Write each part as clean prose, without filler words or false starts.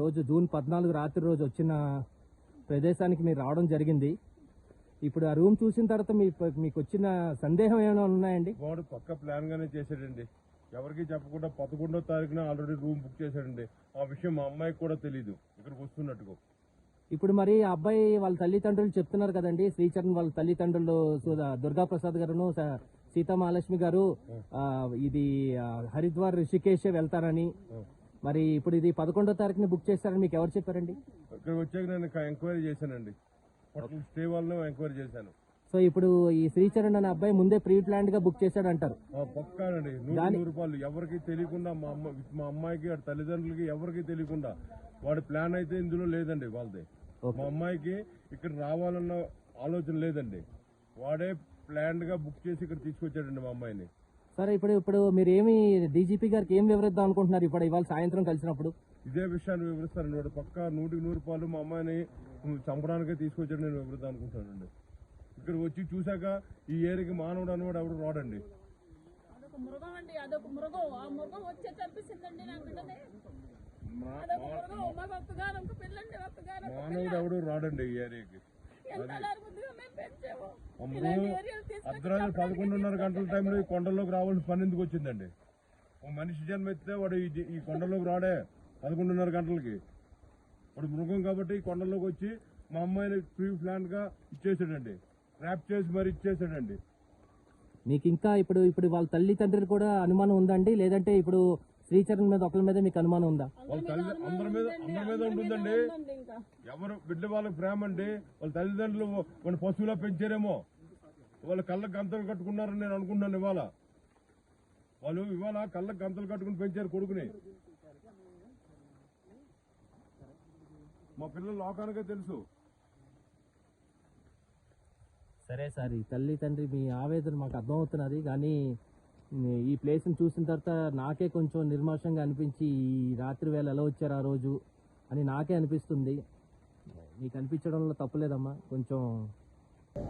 రోజు జూన్ 14 రాత్రి రోజు వచ్చిన ప్రదేశానికి మీరు రావడం జరిగింది. ఇప్పుడు ఆ రూమ్ చూసిన తర్వాత మీకు వచ్చిన సందేహం ఏమైనా ఉన్నాయండి? వాడు పక్క ప్లాన్ గానే చేశాడండి. ఎవరికి చెప్పకుండా 11వ తారీఖున ఆల్రెడీ రూమ్ బుక్ చేశాడండి. ఆ విషయం మా అమ్మాయికి కూడా తెలియదు ఇక్కడికి వస్తున్నట్టుగా. ఇప్పుడు మరి ఆ అబ్బాయి వాళ్ళ తల్లిదండ్రులు చెప్తున్నారు కదండి, శ్రీచరణ్ వాళ్ళ తల్లిదండ్రులు దుర్గా ప్రసాద్ గారును సీతామహాలక్ష్మి గారు ఇది హరిద్వార్ రిషికేశ్ వెళ్తారని. మరి ఇప్పుడు ఇది 11వ తారీఖున బుక్ చేస్తారని మీకు ఎవరు చెప్పారండి? ఇక్కడ వచ్చాక నేను ఎంక్వైరీ చేశానండి. హోటల్ స్టే వాళ్ళని ఎంక్వైరీ చేశాను. సో ఇప్పుడు ఈ శ్రీచరణ్ అనే అబ్బాయి ముందే ప్రీ ప్లాన్డ్ గా బుక్ చేశాడు అంటారు? పక్కానండి. 100 రూపాయలు ఎవరికి తెలియకుండా మా అమ్మాయికి తల్లిదండ్రులకి ఎవరికి తెలియకుండా వాడి ప్లాన్ అయితే ఇందులో లేదండి. వాళ్ళది మా అమ్మాయికి ఇక్కడ రావాలన్న ఆలోచన లేదండి. వాడే ప్లాన్డ్ గా బుక్ చేసి ఇక్కడ తీసుకొచ్చాడండి మా అమ్మాయిని. సరే ఇప్పుడు మీరు ఏమి డీజీపీ గారికి ఏం వివరిద్దాం అనుకుంటున్నారు ఇప్పుడు ఇవాళ సాయంత్రం కలిసినప్పుడు? ఇదే విషయాన్ని వివరిస్తానండి. వాడు పక్కా 100 రూపాయలు మా అమ్మాయిని చంపడానికే తీసుకొచ్చాడు నేను వివరిద్దాం అనుకుంటానండి. ఇక్కడ వచ్చి చూసాక ఈ ఏరియాకి మానవుడు అనేవాడు ఎవరు రాడండి. మానవుడు ఎవడు రాడండి ఈ ఏరియాకి. అర్ధరాత్రి 11:30 గంటల టైంలో ఈ కొండల్లోకి రావాల్సిన పని ఎందుకు వచ్చిందండి? ఒక మనిషి జన్మ ఎత్తే వాడు ఈ కొండల్లోకి రాడే 11:30 గంటలకి. వాడు మృగం కాబట్టి ఈ కొండల్లోకి వచ్చి మా అమ్మాయిని ప్రీ ప్లాన్ గా ఇచ్చేసాడండి. ర్యాప్ చేసి మరి ఇచ్చేసాడండి. మీకు ఇంకా ఇప్పుడు వాళ్ళ తల్లిదండ్రులు కూడా అనుమానం ఉందండి, లేదంటే ఇప్పుడు శ్రీచరణ్ మీద ఒకరి మీద మీకు అనుమానం ఉందా? వాళ్ళ తల్లి అందరి మీద ఉంటుందండి. ఎవరు బిడ్డ వాళ్ళకి ప్రేమ అండి. వాళ్ళ తల్లిదండ్రులు వాళ్ళ పశువులా పెంచారేమో. వాళ్ళ కళ్ళకి గంతలు కట్టుకున్నారని నేను అనుకుంటున్నాను. ఇవాళ కళ్ళకి గంతలు కట్టుకుని పెంచారు కొడుకుని. మా పిల్లలు లోకానికే తెలుసు. సరే సార్, ఈ తల్లి తండ్రి మీ ఆవేదన మాకు అర్థమవుతున్నది, కానీ ఈ ప్లేస్ని చూసిన తర్వాత నాకే కొంచెం నిర్మాషంగా అనిపించి ఈ రాత్రి వేళ ఎలా వచ్చారు ఆ రోజు అని నాకే అనిపిస్తుంది. మీకు అనిపించడంలో తప్పులేదమ్మా. కొంచెం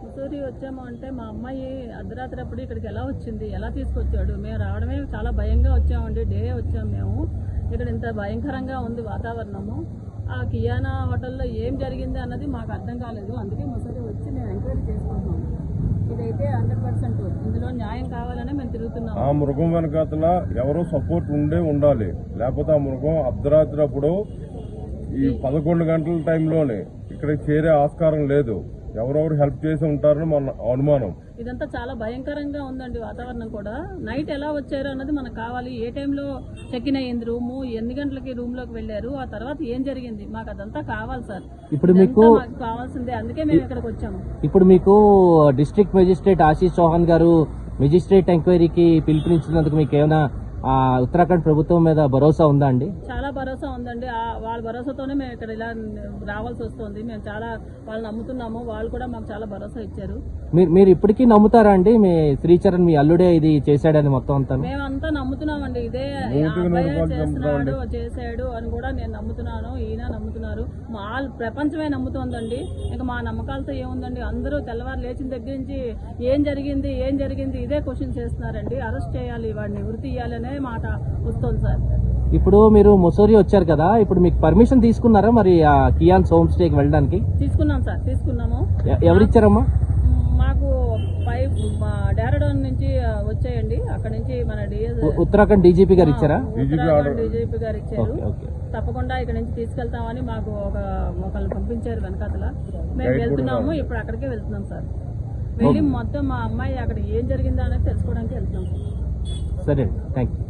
ముసూరి వచ్చాము అంటే మా అమ్మాయి అర్ధరాత్రి అప్పుడు ఇక్కడికి ఎలా వచ్చింది, ఎలా తీసుకొచ్చాడు? మేము రావడమే చాలా భయంగా వచ్చామండి. డే వచ్చాము మేము. ఇక్కడ ఇంత భయంకరంగా ఉంది వాతావరణము. ఆ కియానా హోటల్లో ఏం జరిగింది అన్నది మాకు అర్థం కాలేదు. అందుకే ముసూరి వచ్చి మేము ఎంక్వైరీ చేసుకుంటున్నాము. ఇదైతే 100% ఇందులో న్యాయం కావాలని మేము తిరుగుతున్నాము. ఆ మృగం వెనకాతల ఎవరో సపోర్ట్ ఉండాలి. లేకపోతే ఆ మృగం అర్ధరాత్రి అప్పుడు ఈ 11 గంటల టైంలోనే ఇక్కడికి చేరే ఆస్కారం లేదు. ఎవరెవరు హెల్ప్ చేసి ఉంటారని మన అనుమానం. ఇదంతా చాలా భయంకరంగా ఉందండి. వాతావరణం కూడా నైట్ ఎలా వచ్చారు అన్నది మనకు కావాలి. ఏ టైంలో చెక్ ఇన్ అయ్యింది రూము, ఎన్ని గంటలకి రూమ్ లోకి వెళ్లారు, ఆ తర్వాత ఏం జరిగింది, మాకు అదంతా కావాలి సార్. ఇప్పుడు మీకు కావాల్సిందే, అందుకే మేము ఇక్కడికి వచ్చాము. ఇప్పుడు మీకు డిస్ట్రిక్ట్ మెజిస్ట్రేట్ ఆశీష్ చౌహాన్ గారు మెజిస్ట్రేట్ ఎంక్వైరీకి పిలుపునిచ్చినందుకు మీకు ఏమైనా ఉత్తరాఖండ్ ప్రభుత్వం మీద భరోసా ఉందా అండి? చాలా భరోసా ఉందండి. వాళ్ళ భరోసాతోనే మేము ఇక్కడ ఇలా రావాల్సి వస్తుంది. మేము చాలా వాళ్ళు నమ్ముతున్నాము. వాళ్ళు కూడా మాకు చాలా భరోసా ఇచ్చారు. మీరు ఇప్పటికీ నమ్ముతారా అండి మీ శ్రీచరణ్ మీ అల్లుడే ఇది చేశాడని మొత్తం అంతా? మేమంతా నమ్ముతున్నామండి. ఇదే చేశాడు అని కూడా నేను నమ్ముతున్నాను, ఈయన నమ్ముతున్నారు, మా ప్రపంచమే నమ్ముతోందండి. ఇంకా మా నమ్మకాలతో ఏముందండి? అందరూ తెల్లవారు లేచిన దగ్గర నుంచి ఏం జరిగింది ఇదే క్వశ్చన్ చేస్తున్నారండి. అరెస్ట్ చేయాలి, వాడిని ఉరి తీయాలనే మాట వస్తుంది సార్. ఇప్పుడు మీరు ముసూరి వచ్చారు కదా, ఇప్పుడు మీకు పర్మిషన్ తీసుకున్నారా మరి ఆ కియాన్ హోమ్ స్టేకి వెళ్ళడానికి? తీసుకున్నాం సార్, తీసుకున్నాము. ఎవరిచ్చారమ్మా? మాకు డెహ్రాడూన్ నుంచి వచ్చాయండి. అక్కడ నుంచి మన ఉత్తరాఖండ్ డీజీపీ గారు ఇచ్చారా? డీజీపీ గారు ఇచ్చారు. తప్పకుండా ఇక్కడ నుంచి తీసుకెళ్తామని మాకు ఒకళ్ళు పంపించారు వెనకాతల. మేము వెళ్తున్నాము, ఇప్పుడు అక్కడికే వెళ్తున్నాం సార్. వెళ్ళి మొత్తం మా అమ్మాయి అక్కడ ఏం జరిగిందో అనేది తెలుసుకోవడానికి వెళ్తున్నాం. సరే, థ్యాంక్ యూ.